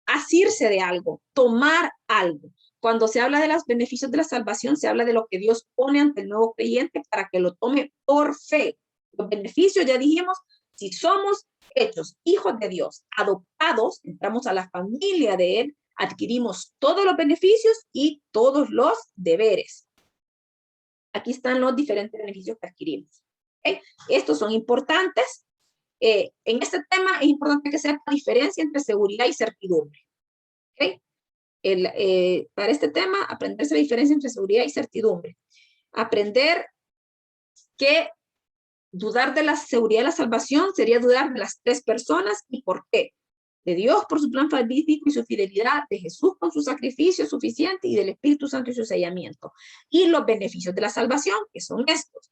asirse de algo, tomar algo. Cuando se habla de los beneficios de la salvación, se habla de lo que Dios pone ante el nuevo creyente para que lo tome por fe. Los beneficios, ya dijimos, si somos hechos hijos de Dios, adoptados, entramos a la familia de Él, adquirimos todos los beneficios y todos los deberes. Aquí están los diferentes beneficios que adquirimos. ¿Okay? Estos son importantes. En este tema es importante que sepa la diferencia entre seguridad y certidumbre. ¿Okay? Para este tema, aprenderse la diferencia entre seguridad y certidumbre. Aprender que dudar de la seguridad de la salvación sería dudar de las tres personas y por qué. De Dios por su plan salvífico y su fidelidad, de Jesús con su sacrificio suficiente y del Espíritu Santo y su sellamiento. Y los beneficios de la salvación, que son estos.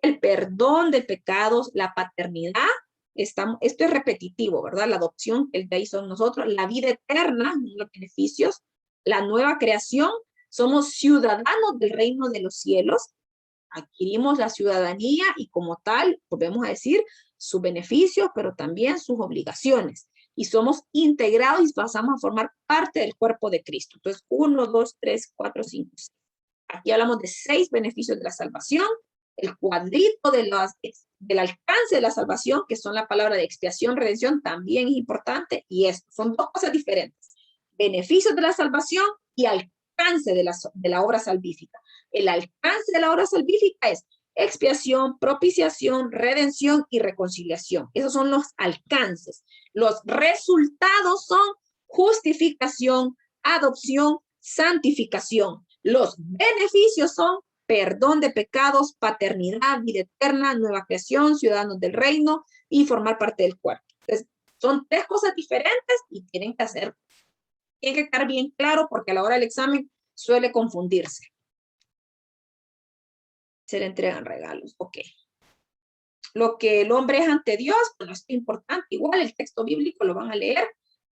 El perdón de pecados, la paternidad, esto es repetitivo, ¿verdad? La adopción que Él ya hizo en nosotros, la vida eterna, los beneficios, la nueva creación, somos ciudadanos del reino de los cielos, adquirimos la ciudadanía y como tal, volvemos a decir, sus beneficios, pero también sus obligaciones. Y somos integrados y pasamos a formar parte del cuerpo de Cristo. Entonces, 1, 2, 3, 4, 5, 6. Aquí hablamos de 6 beneficios de la salvación, el cuadrito del alcance de la salvación, que son la palabra de expiación, redención, también es importante, y esto son dos cosas diferentes. Beneficios de la salvación y alcance de la obra salvífica. El alcance de la obra salvífica es expiación, propiciación, redención y reconciliación. Esos son los alcances. Los resultados son justificación, adopción, santificación. Los beneficios son perdón de pecados, paternidad, vida eterna, nueva creación, ciudadanos del reino y formar parte del cuerpo. Entonces, son 3 cosas diferentes y tienen que estar bien claro porque a la hora del examen suele confundirse. Se le entregan regalos, ok. Lo que el hombre es ante Dios, bueno, es importante, igual el texto bíblico lo van a leer.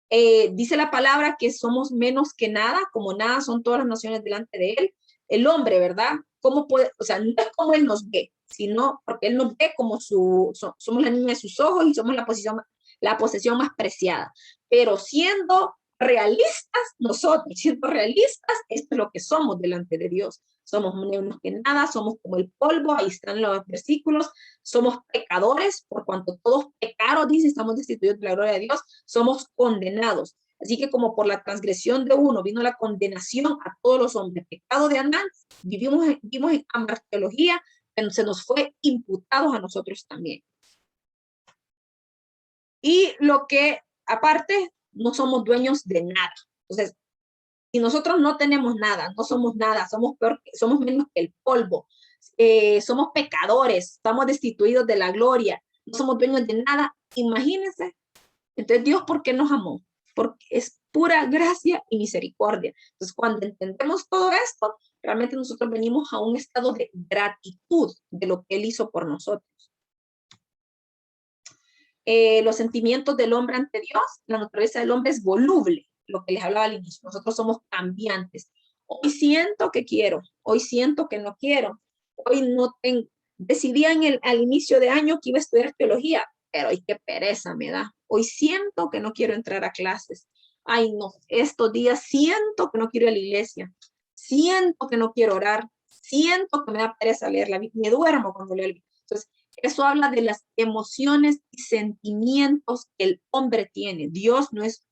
Dice la palabra que somos menos que nada, como nada son todas las naciones delante de Él. El hombre, ¿verdad? ¿Cómo puede? O sea, no es como Él nos ve, sino porque Él nos ve como somos la niña de sus ojos y somos la posesión más preciada. Pero siendo realistas, nosotros, siendo realistas, esto es lo que somos delante de Dios. Somos menos que nada, somos como el polvo, ahí están los versículos, somos pecadores, por cuanto todos pecaron, dice, estamos destituidos de la gloria de Dios, somos condenados. Así que como por la transgresión de uno vino la condenación a todos los hombres, pecado de Adán, vivimos en amarteología, pero se nos fue imputados a nosotros también. Y lo que, aparte, no somos dueños de nada. Entonces, si nosotros no tenemos nada, no somos nada, somos menos que el polvo, somos pecadores, estamos destituidos de la gloria, no somos dueños de nada, imagínense. Entonces, Dios, ¿por qué nos amó? Porque es pura gracia y misericordia. Entonces, cuando entendemos todo esto, realmente nosotros venimos a un estado de gratitud de lo que Él hizo por nosotros. Los sentimientos del hombre ante Dios, la naturaleza del hombre es voluble, lo que les hablaba al inicio. Nosotros somos cambiantes. Hoy siento que quiero, hoy siento que no quiero, hoy no tengo. Decidí al inicio de año que iba a estudiar teología, pero ay, qué pereza me da. Hoy siento que no quiero entrar a clases. Ay, no, estos días siento que no quiero ir a la iglesia. Siento que no quiero orar. Siento que me da pereza leer la Biblia. Me duermo cuando leo la Biblia. Entonces, eso habla de las emociones y sentimientos que el hombre tiene. Dios no es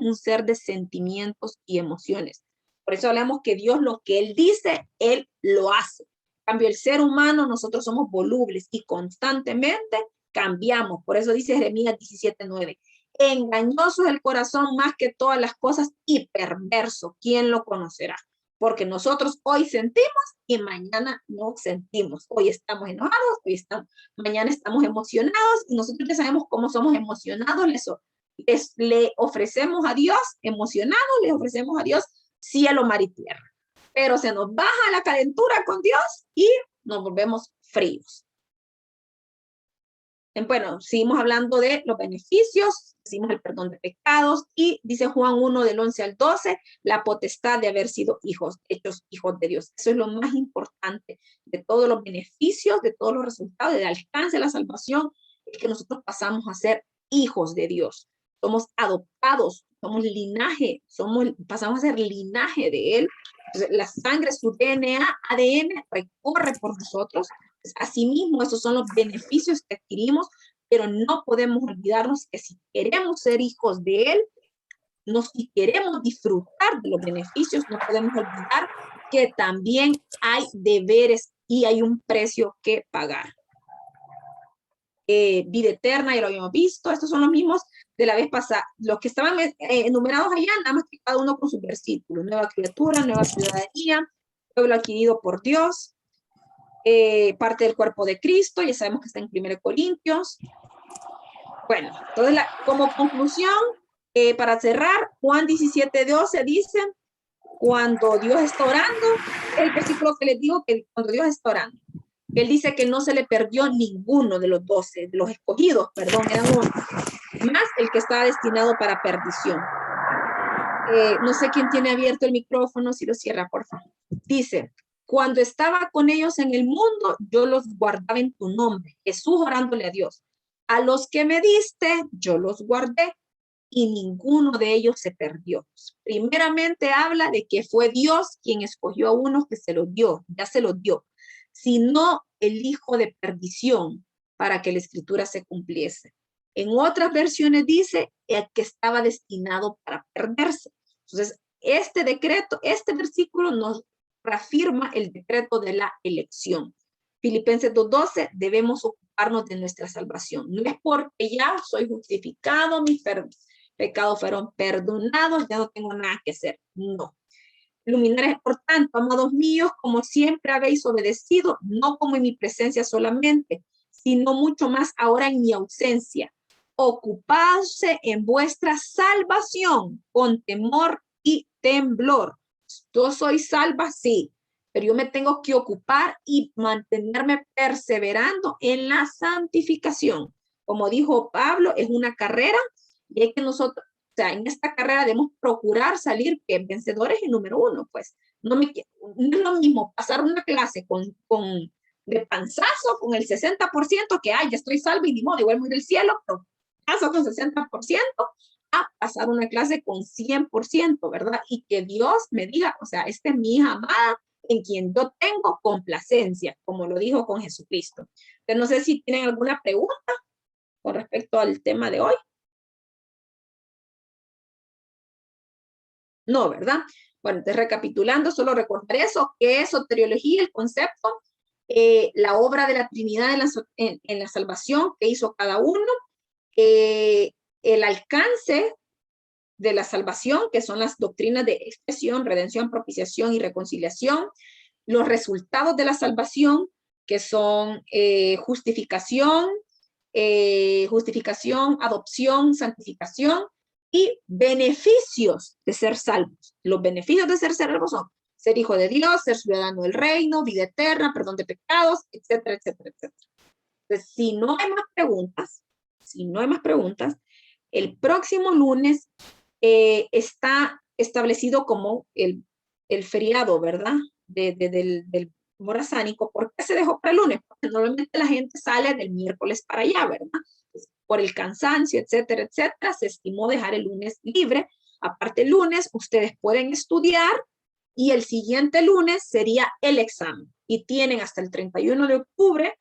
un ser de sentimientos y emociones. Por eso hablamos que Dios lo que Él dice, Él lo hace. En cambio, el ser humano, nosotros somos volubles y constantemente cambiamos. Por eso dice Jeremías 17:9. Engañoso es el corazón más que todas las cosas y perverso. ¿Quién lo conocerá? Porque nosotros hoy sentimos y mañana no sentimos. Hoy estamos enojados, mañana estamos emocionados y nosotros ya sabemos cómo somos emocionados. Le ofrecemos a Dios emocionados, le ofrecemos a Dios cielo, mar y tierra. Pero se nos baja la calentura con Dios y nos volvemos fríos. Bueno, seguimos hablando de los beneficios, decimos el perdón de pecados y dice Juan 1 del 11 al 12, la potestad de haber sido hechos hijos de Dios. Eso es lo más importante de todos los beneficios, de todos los resultados, del alcance de la salvación, es que nosotros pasamos a ser hijos de Dios. Somos adoptados, somos linaje, pasamos a ser linaje de Él. Entonces, la sangre, su DNA, ADN, recorre por nosotros. Pues, asimismo, esos son los beneficios que adquirimos, pero no podemos olvidarnos que si queremos ser hijos de Él, si queremos disfrutar de los beneficios, no podemos olvidar que también hay deberes y hay un precio que pagar. Vida eterna, ya lo habíamos visto, estos son los mismos de la vez pasada, los que estaban enumerados allá, nada más que cada uno con sus versículos: nueva criatura, nueva ciudadanía, pueblo adquirido por Dios, parte del cuerpo de Cristo, ya sabemos que está en 1 Corintios. Bueno, entonces como conclusión, para cerrar, Juan 17:12 dice, cuando Dios está orando, el versículo que les digo, que cuando Dios está orando, Él dice que no se le perdió ninguno de los 12, de los escogidos, perdón, eran 11, más el que estaba destinado para perdición. No sé quién tiene abierto el micrófono, si lo cierra, por favor. Dice, cuando estaba con ellos en el mundo, yo los guardaba en tu nombre. Jesús orándole a Dios. A los que me diste, yo los guardé y ninguno de ellos se perdió. Primeramente habla de que fue Dios quien escogió a uno que se los dio, ya se los dio, sino el hijo de perdición para que la escritura se cumpliese. En otras versiones dice que estaba destinado para perderse. Entonces, este decreto, este versículo nos reafirma el decreto de la elección. Filipenses 2:12, debemos ocuparnos de nuestra salvación. No es porque ya soy justificado, mis pecados fueron perdonados, ya no tengo nada que hacer. No. Luminares, por tanto, amados míos, como siempre habéis obedecido, no como en mi presencia solamente, sino mucho más ahora en mi ausencia. Ocupadse en vuestra salvación con temor y temblor. Yo soy salva, sí, pero yo me tengo que ocupar y mantenerme perseverando en la santificación. Como dijo Pablo, es una carrera y hay que nosotros, o sea, en esta carrera debemos procurar salir vencedores y número uno, pues. No es lo mismo pasar una clase de panzazo con el 60% que, ay, ya estoy salvo y ni modo, igual voy al cielo, pero paso con 60%, a pasar una clase con 100%, ¿verdad? Y que Dios me diga, o sea, esta es mi hija amada, en quien yo tengo complacencia, como lo dijo con Jesucristo. Entonces, no sé si tienen alguna pregunta con respecto al tema de hoy. No, ¿verdad? Bueno, entonces recapitulando, solo recordar eso, que es soteriología, el concepto, la obra de la Trinidad en la salvación que hizo cada uno, el alcance de la salvación, que son las doctrinas de expiación, redención, propiciación y reconciliación, los resultados de la salvación, que son justificación, adopción, santificación, y beneficios de ser salvos. Los beneficios de ser salvos son ser hijo de Dios, ser ciudadano del reino, vida eterna, perdón de pecados, etcétera, etcétera, etcétera. Entonces, si no hay más preguntas, el próximo lunes está establecido como el feriado, ¿verdad? Del morazánico. ¿Por qué se dejó para el lunes? Porque normalmente la gente sale del miércoles para allá, ¿verdad? Pues, por el cansancio, etcétera, etcétera, se estimó dejar el lunes libre. Aparte, el lunes ustedes pueden estudiar y el siguiente lunes sería el examen. Y tienen hasta el 31 de octubre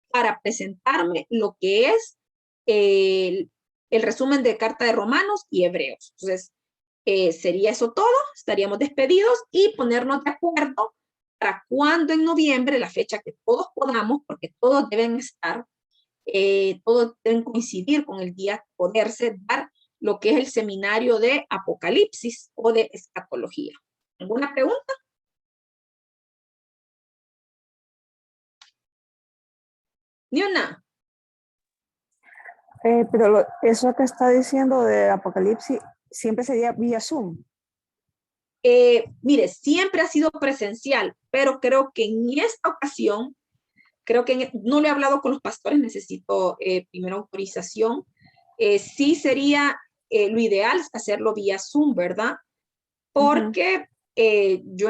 para presentarme lo que es el resumen de Carta de Romanos y Hebreos. Entonces, sería eso todo, estaríamos despedidos y ponernos de acuerdo para cuando en noviembre, la fecha que todos podamos, porque todos deben estar, todos deben coincidir con el día, poderse dar lo que es el seminario de Apocalipsis o de escatología. ¿Alguna pregunta? Ni una. Pero eso que está diciendo de Apocalipsis siempre sería vía Zoom. Mire, siempre ha sido presencial, pero creo que en esta ocasión, no lo he hablado con los pastores, necesito primero autorización. Sí sería lo ideal hacerlo vía Zoom, ¿verdad? Porque yo